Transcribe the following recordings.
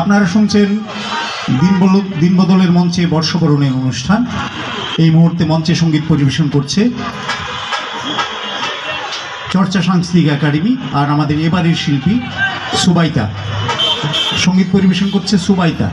আপনারা শুনছেন দিনবদলের মঞ্চে বর্ষবরণের অনুষ্ঠান। এই মুহূর্তে মঞ্চে সঙ্গীত পরিবেশন করছে চর্চা সাংস্কৃতিক একাডেমি, আর আমাদের এবারের শিল্পী সুবাইতা। সঙ্গীত পরিবেশন করছে সুবাইতা।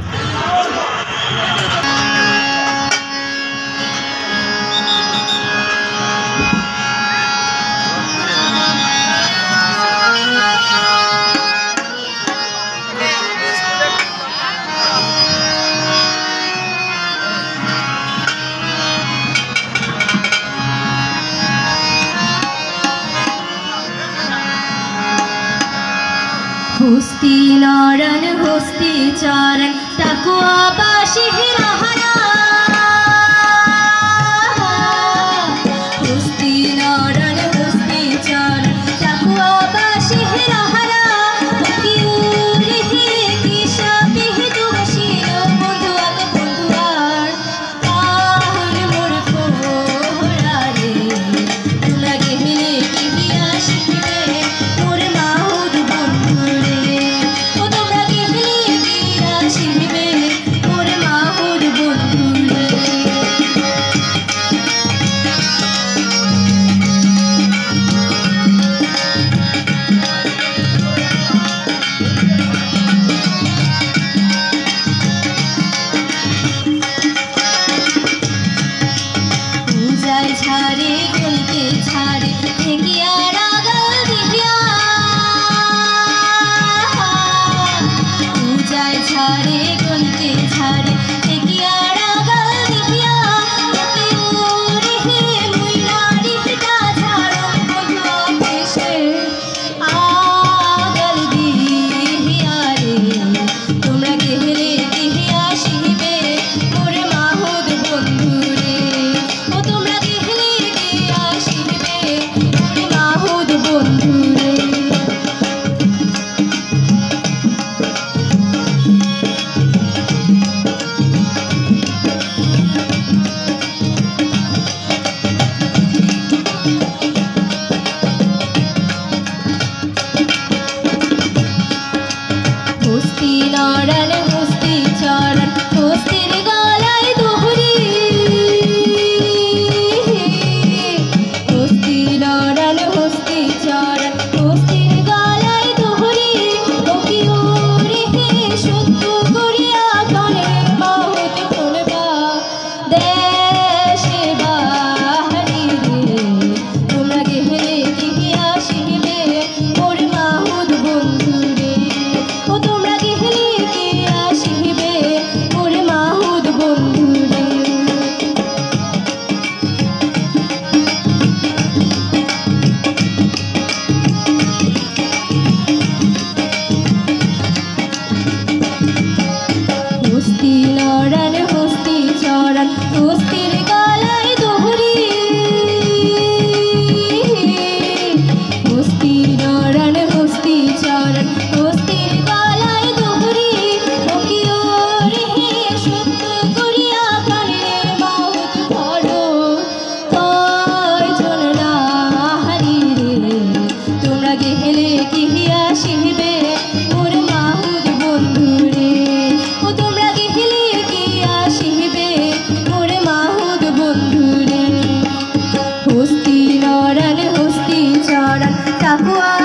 हस्ती नारायण हस्ती चारण तकुआ बाशी हिराहरा हस्ती नारायण हस्ती चारण तकुआ बाशी हिराहरा की उरी की शापी दुबशी बंधुआ के बंधुआर काहुल मोर कोहरा रे तुला गेहले की हिया शिखरे मोर माहुद बंधु छाड़े गलते छाड़े ठेकिया रागल दिहिया पूजाय छाड़े गलते छाड़े ठेकिया रागल दिहिया उरी हे मुइनारी पिता छाड़ो बंधुआ पेशे आगल दिहिया रे তোমরা গেহলে দিহিয়া শিবে মোর মাহুদ বন্ধু রে ও তোমরা हस्ती नारायण हस्ती चारण हस्तिर गलाय दोहरी हस्ती नारायण हस्ती चारण हस्तिर गलाय दोहरी ओकी उरी हे शत्रु करिया काने बहुत कोनबा देशे बाहरी रे তোমরা গেহলে দিহিয়া শিবে মোর মাহুদ বন্ধু রে ও তোমরা গেহলে দিহিয়া শিবে মোর মাহুদ বন্ধু রে हस्ती नारायण हस्ती चारण हस्तिर गलाय दोहरी हस्ती नारायण हस्ती चारण हस्तिर गलाय दोहरी ओकी उरी हे शत्रु करिया काने बहुत बड़ो कयজন না হারি রে তোমরা গেহলে দিহিয়া শিবে মোর মাহুদ বন্ধু রে ও তোমরা গেহলে গিয়া শিবে মোর মাহুদ বন্ধু রে হস্তি নারায়ণ হস্তি চাरण তাকুয়া